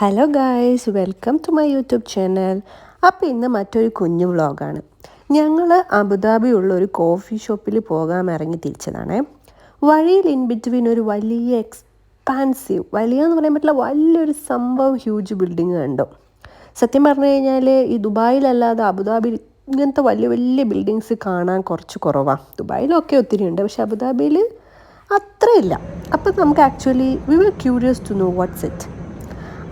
Hello guys, welcome to my YouTube channel. അപ്പോൾ ഇന്ന് മറ്റൊരു കുഞ്ഞു വ്ളോഗാണ്. ഞങ്ങൾ അബുദാബി ഉള്ള ഒരു കോഫി ഷോപ്പിൽ പോകാൻ ഇറങ്ങി തിരിച്ചതാണേ. വഴിയിൽ ഇൻ ബിറ്റ്വീൻ ഒരു വലിയ എക്സ്പാൻസീവ്, വലിയെന്ന് പറയാൻ പറ്റില്ല, വലിയൊരു സംഭവം ഹ്യൂജ് ബിൽഡിങ് കണ്ടു. സത്യം പറഞ്ഞു കഴിഞ്ഞാൽ ഈ ദുബായിലല്ലാതെ അബുദാബിയിൽ ഇങ്ങനത്തെ വലിയ വലിയ ബിൽഡിങ്സ് കാണാൻ കുറച്ച് കുറവാണ്. ദുബായിലൊക്കെ ഒത്തിരി ഉണ്ട്, പക്ഷെ അബുദാബിയിൽ അത്രയില്ല. അപ്പം നമുക്ക് actually we were curious to know what's it.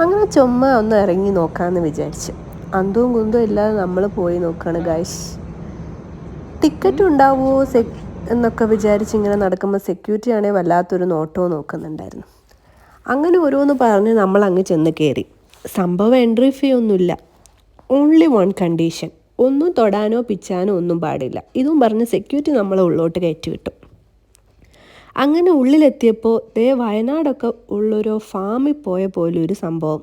അങ്ങനെ ചുമ്മാ ഒന്ന് ഇറങ്ങി നോക്കാമെന്ന് വിചാരിച്ച് അന്തവും കുന്തവും ഇല്ലാതെ നമ്മൾ പോയി നോക്കുകയാണ് ഗൈസ്. ടിക്കറ്റ് ഉണ്ടാവുമോ എന്നൊക്കെ വിചാരിച്ച് ഇങ്ങനെ നടക്കുമ്പോൾ സെക്യൂരിറ്റി ആണെങ്കിൽ വല്ലാത്തൊരു നോട്ടവും നോക്കുന്നുണ്ടായിരുന്നു. അങ്ങനെ ഓരോന്ന് പറഞ്ഞ് നമ്മൾ അങ്ങ് ചെന്ന് കയറി. സംഭവം എൻട്രി ഫീ ഒന്നുമില്ല, ഓൺലി വൺ കണ്ടീഷൻ, ഒന്നും തൊടാനോ പിച്ചാനോ ഒന്നും പാടില്ല. ഇതും പറഞ്ഞ് സെക്യൂരിറ്റി നമ്മളെ ഉള്ളോട്ട് കയറ്റി വിട്ടു. അങ്ങനെ ഉള്ളിലെത്തിയപ്പോൾ വയനാടൊക്കെ ഉള്ളൊരു ഫാമിൽ പോയ പോലെ ഒരു സംഭവം.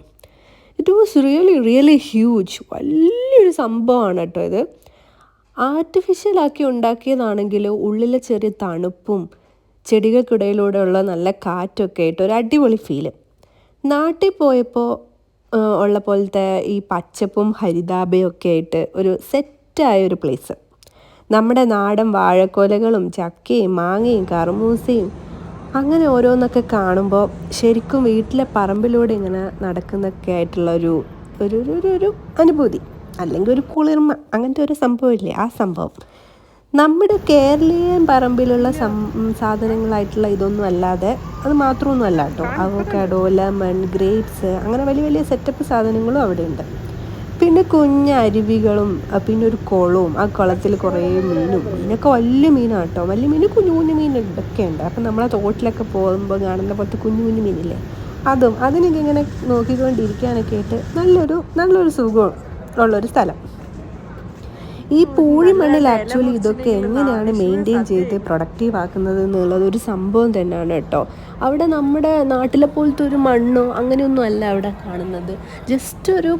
It was really huge. വലിയൊരു സംഭവമാണ് കേട്ടോ ഇത്. ആർട്ടിഫിഷ്യലാക്കി ഉണ്ടാക്കിയതാണെങ്കിൽ ഉള്ളിലെ ചെറിയ തണുപ്പും ചെടികൾക്കിടയിലൂടെയുള്ള നല്ല കാറ്റൊക്കെ ആയിട്ട് ഒരു അടിപൊളി ഫീല്. നാട്ടിൽ പോയപ്പോൾ ഉള്ള പോലത്തെ ഈ പച്ചപ്പും ഹരിതാഭയും ഒക്കെ ആയിട്ട് ഒരു സെറ്റായൊരു പ്ലേസ്. നമ്മുടെ നാടൻ വാഴക്കൊലകളും ചക്കയും മാങ്ങയും കറുമൂസയും അങ്ങനെ ഓരോന്നൊക്കെ കാണുമ്പോൾ ശരിക്കും വീട്ടിലെ പറമ്പിലൂടെ ഇങ്ങനെ നടക്കുന്നൊക്കെ ആയിട്ടുള്ള ഒരു ഒരു ഒരു ഒരു അനുഭൂതി, അല്ലെങ്കിൽ ഒരു കുളിർമ, അങ്ങനത്തെ ഒരു സംഭവമില്ലേ, ആ സംഭവം. നമ്മുടെ കേരളീയൻ പറമ്പിലുള്ള സാധനങ്ങളായിട്ടുള്ള ഇതൊന്നും അല്ലാതെ, അത് മാത്രമൊന്നും അല്ല കേട്ടോ. അവോക്കാഡോ, ലെമൺ, ഗ്രേപ്സ്, അങ്ങനെ വലിയ വലിയ സെറ്റപ്പ് സാധനങ്ങളും അവിടെ ഉണ്ട്. പിന്നെ കുഞ്ഞ അരുവികളും, പിന്നെ ഒരു കുളവും, ആ കുളത്തിൽ കുറേ മീനൊക്കെ വലിയ മീനാണ് കേട്ടോ. വലിയ മീൻ, കുഞ്ഞു കുഞ്ഞു മീനൊക്കെ ഉണ്ട്. അപ്പം നമ്മളെ തോട്ടിലൊക്കെ പോകുമ്പോൾ കാണുന്ന പോലത്തെ കുഞ്ഞു കുഞ്ഞു മീനില്ലേ, അതിനൊക്കെ ഇങ്ങനെ നോക്കിക്കൊണ്ടിരിക്കാനൊക്കെ ആയിട്ട് നല്ലൊരു സുഖം ഉള്ളൊരു സ്ഥലം. ഈ പൂഴിമണ്ണിൽ ആക്ച്വലി ഇതൊക്കെ എങ്ങനെയാണ് മെയിൻറ്റെയിൻ ചെയ്ത് പ്രൊഡക്റ്റീവ് ആക്കുന്നത് എന്നുള്ളത് ഒരു സംഭവം തന്നെയാണ് കേട്ടോ. അവിടെ നമ്മുടെ നാട്ടിലെ പോലത്തെ ഒരു മണ്ണോ അങ്ങനെയൊന്നും അല്ല അവിടെ കാണുന്നത്. ജസ്റ്റ് ഒരു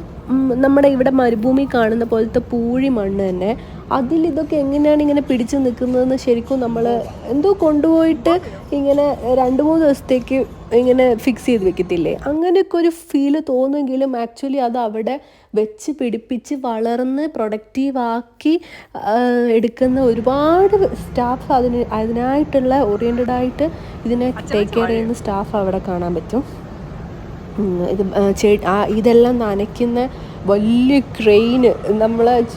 നമ്മുടെ ഇവിടെ മരുഭൂമി കാണുന്ന പോലത്തെ പൂഴി മണ്ണ് തന്നെ. അതിലിതൊക്കെ എങ്ങനെയാണ് ഇങ്ങനെ പിടിച്ചു നിൽക്കുന്നതെന്ന് ശരിക്കും നമ്മൾ എന്തോ കൊണ്ടുപോയിട്ട് ഇങ്ങനെ 2-3 ദിവസത്തേക്ക് ഇങ്ങനെ ഫിക്സ് ചെയ്ത് വെക്കത്തില്ലേ, അങ്ങനെയൊക്കെ ഒരു ഫീല് തോന്നുമെങ്കിലും ആക്ച്വലി അത് അവിടെ വെച്ച് പിടിപ്പിച്ച് വളർന്ന് പ്രൊഡക്റ്റീവാക്കി എടുക്കുന്ന ഒരുപാട് സ്റ്റാഫ്, അതിനായിട്ടുള്ള ഓറിയൻറ്റഡായിട്ട് ഇതിനെ ടേക്ക് കെയർ ചെയ്യുന്ന സ്റ്റാഫ് അവിടെ കാണാൻ പറ്റും. ഇതെല്ലാം നനയ്ക്കുന്ന വലിയ ക്രെയിന്,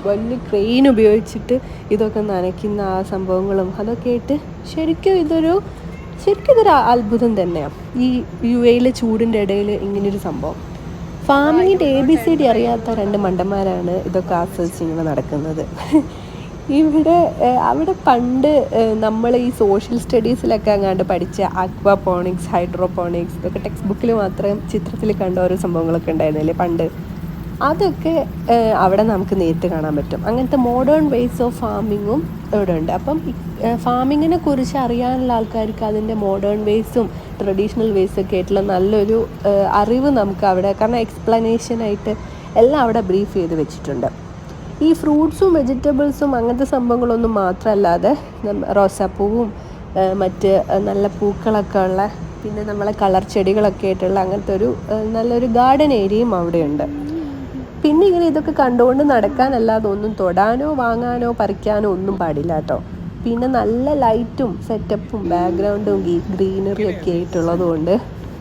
വലിയ ക്രെയിൻ ഉപയോഗിച്ചിട്ട് ഇതൊക്കെ നനയ്ക്കുന്ന ആ സംഭവങ്ങളും അതൊക്കെ ആയിട്ട് ശരിക്കും ഇതൊരു അത്ഭുതം തന്നെയാണ്. ഈ UAE ചൂടിൻ്റെ ഇടയിൽ ഇങ്ങനൊരു സംഭവം. ഫാമിങ്ങിൻ്റെ ABCD അറിയാത്ത 2 മണ്ടന്മാരാണ് ഇതൊക്കെ ആസ്വദിച്ച് ഇങ്ങനെ നടക്കുന്നത്. അവിടെ പണ്ട് നമ്മൾ ഈ സോഷ്യൽ സ്റ്റഡീസിലൊക്കെ അങ്ങാണ്ട് പഠിച്ച അക്വാപോണിക്സ്, ഹൈഡ്രോപോണിക്സ്, ഇതൊക്കെ ടെക്സ്റ്റ് ബുക്കിൽ മാത്രം ചിത്രത്തിൽ കണ്ട ഓരോ സംഭവങ്ങളൊക്കെ ഉണ്ടായിരുന്നില്ലേ പണ്ട്. അതൊക്കെ അവിടെ നമുക്ക് നേരിട്ട് കാണാൻ പറ്റും. അങ്ങനത്തെ മോഡേൺ വേസ് ഓഫ് ഫാമിങ്ങും ഇവിടെ ഉണ്ട്. അപ്പം ഫാമിങ്ങിനെ കുറിച്ച് അറിയാനുള്ള ആൾക്കാർക്ക് അതിൻ്റെ മോഡേൺ വേസും ട്രഡീഷണൽ വേസൊക്കെ ആയിട്ടുള്ള നല്ലൊരു അറിവ് നമുക്ക് അവിടെ, കാരണം എക്സ്പ്ലനേഷനായിട്ട് എല്ലാം അവിടെ ബ്രീഫ് ചെയ്ത് വെച്ചിട്ടുണ്ട്. ഈ ഫ്രൂട്ട്സും വെജിറ്റബിൾസും അങ്ങനത്തെ സംഭവങ്ങളൊന്നും മാത്രമല്ലാതെ റോസാപ്പൂവും മറ്റ് നല്ല പൂക്കളൊക്കെ ഉള്ള, പിന്നെ നമ്മളെ കളർ ചെടികളൊക്കെ ആയിട്ടുള്ള അങ്ങനത്തെ നല്ലൊരു ഗാർഡൻ ഏരിയയും അവിടെയുണ്ട്. പിന്നെ ഇങ്ങനെ ഇതൊക്കെ കണ്ടുകൊണ്ട് നടക്കാനല്ലാതെ ഒന്നും തൊടാനോ വാങ്ങാനോ പറിക്കാനോ ഒന്നും പാടില്ല കേട്ടോ. പിന്നെ നല്ല ലൈറ്റും സെറ്റപ്പും ബാക്ക്ഗ്രൗണ്ടും ഗ്രീനറിയും ഒക്കെ ആയിട്ടുള്ളത് കൊണ്ട്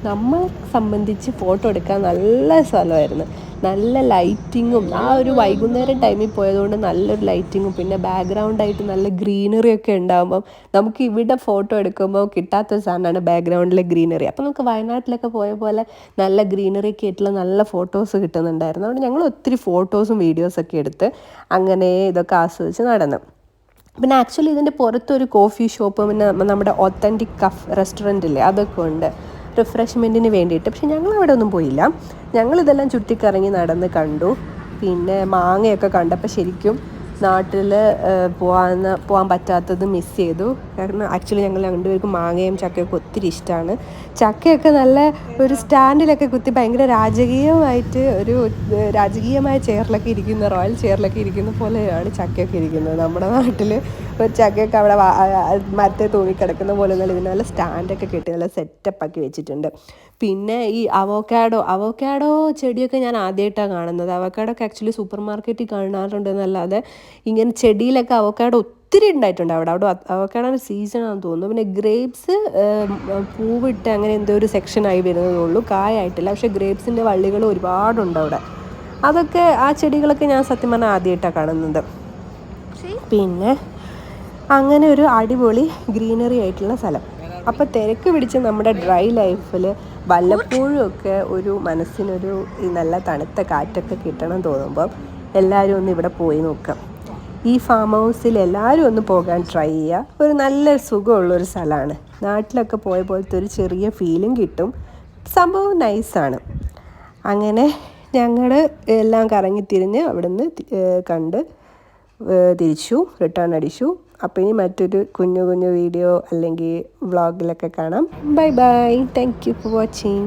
നമ്മളെ സംബന്ധിച്ച് ഫോട്ടോ എടുക്കാൻ നല്ല സ്ഥലമായിരുന്നു. നല്ല ലൈറ്റിങ്ങും, ആ ഒരു വൈകുന്നേരം ടൈമിൽ പോയതുകൊണ്ട് നല്ലൊരു ലൈറ്റിങ്ങും, പിന്നെ ബാക്ക്ഗ്രൗണ്ടായിട്ട് നല്ല ഗ്രീനറി ഒക്കെ ഉണ്ടാകുമ്പം നമുക്ക് ഇവിടെ ഫോട്ടോ എടുക്കുമ്പോൾ കിട്ടാത്തൊരു സാധനമാണ് ബാക്ക്ഗ്രൗണ്ടിലെ ഗ്രീനറി. അപ്പോൾ നമുക്ക് വയനാട്ടിലൊക്കെ പോയ പോലെ നല്ല ഗ്രീനറി ഒക്കെ ആയിട്ടുള്ള നല്ല ഫോട്ടോസ് കിട്ടുന്നുണ്ടായിരുന്നു. അതുകൊണ്ട് ഞങ്ങൾ ഒത്തിരി ഫോട്ടോസും വീഡിയോസൊക്കെ എടുത്ത് അങ്ങനെ ഇതൊക്കെ ആസ്വദിച്ച് നടന്നു. പിന്നെ ആക്ച്വലി ഇതിൻ്റെ പുറത്തൊരു കോഫി ഷോപ്പ്, പിന്നെ നമ്മുടെ ഒത്തൻറ്റിക് റെസ്റ്റോറൻ്റ് ഇല്ലേ, അതൊക്കെ ഉണ്ട് റിഫ്രഷ്മെൻറ്റിന് വേണ്ടിയിട്ട്. പക്ഷെ ഞങ്ങൾ അവിടെ ഒന്നും പോയില്ല. ഞങ്ങളിതെല്ലാം ചുറ്റിക്കറങ്ങി നടന്ന് കണ്ടു. പിന്നെ മാങ്ങയൊക്കെ കണ്ടപ്പോൾ ശരിക്കും നാട്ടിൽ പോകാൻ പറ്റാത്തത് മിസ് ചെയ്തു. കാരണം ആക്ച്വലി ഞങ്ങൾ രണ്ടുപേർക്കും മാങ്ങയും ചക്കയൊക്കെ ഒത്തിരി ഇഷ്ടമാണ്. ചക്കയൊക്കെ നല്ല ഒരു സ്റ്റാൻഡിലൊക്കെ കുത്തി ഭയങ്കര രാജകീയമായ ചെയറിലൊക്കെ ഇരിക്കുന്ന, റോയൽ ചെയറിലൊക്കെ ഇരിക്കുന്ന പോലെയാണ് ചക്കയൊക്കെ ഇരിക്കുന്നത്. നമ്മുടെ നാട്ടിൽ ഒരു ചക്കയൊക്കെ അവിടെ മരത്തെ തൂങ്ങിക്കിടക്കുന്ന പോലെ ഇതിന് നല്ല സ്റ്റാൻഡൊക്കെ കെട്ടി നല്ല സെറ്റപ്പാക്കി വെച്ചിട്ടുണ്ട്. പിന്നെ ഈ അവോക്കാഡോ ചെടിയൊക്കെ ഞാൻ ആദ്യമായിട്ടാണ് കാണുന്നത്. അവോക്കാഡോ ഒക്കെ ആക്ച്വലി സൂപ്പർ മാർക്കറ്റിൽ കാണാറുണ്ടെന്നല്ലാതെ ഇങ്ങനെ ചെടിയിലൊക്കെ അവോക്കാഡോ ഒത്തിരി ഉണ്ടായിട്ടുണ്ട് അവിടെ അവോക്കാഡോയുടെ സീസണാണെന്ന് തോന്നുന്നു. പിന്നെ ഗ്രേപ്സ് പൂവിട്ട് അങ്ങനെ എന്തോ ഒരു സെക്ഷനായി വരുന്നതേ ഉള്ളൂ, കായായിട്ടില്ല. പക്ഷേ ഗ്രേപ്സിൻ്റെ വള്ളികൾ ഒരുപാടുണ്ട് അവിടെ. അതൊക്കെ ആ ചെടികളൊക്കെ ഞാൻ സത്യം പറഞ്ഞാൽ ആദ്യമായിട്ടാണ് കാണുന്നത്. പിന്നെ അങ്ങനെ ഒരു അടിപൊളി ഗ്രീനറി ആയിട്ടുള്ള സ്ഥലം. അപ്പോൾ തിരക്ക് പിടിച്ച് നമ്മുടെ ഡ്രൈ ലൈഫിൽ വല്ലപ്പോഴും ഒക്കെ ഒരു മനസ്സിനൊരു ഈ നല്ല തണുത്ത കാറ്റൊക്കെ കിട്ടണം തോന്നുമ്പോൾ എല്ലാവരും ഒന്ന് ഇവിടെ പോയി നോക്കാം. ഈ ഫാം ഹൗസിൽ എല്ലാവരും ഒന്ന് പോകാൻ ട്രൈ ചെയ്യുക. ഒരു നല്ല സുഖമുള്ളൊരു സ്ഥലമാണ്. നാട്ടിലൊക്കെ പോയ പോലത്തെ ഒരു ചെറിയ ഫീലും കിട്ടും. സംഭവം നൈസാണ്. അങ്ങനെ ഞങ്ങൾ എല്ലാം കറങ്ങിത്തിരിഞ്ഞ് അവിടുന്ന് കണ്ട് തിരിച്ചു റിട്ടേൺ അടിച്ചു. അപ്പോൾ ഇനി മറ്റൊരു കുഞ്ഞു വീഡിയോ അല്ലെങ്കിൽ വ്ളോഗിലൊക്കെ കാണാം. Bye bye. Thank you for watching.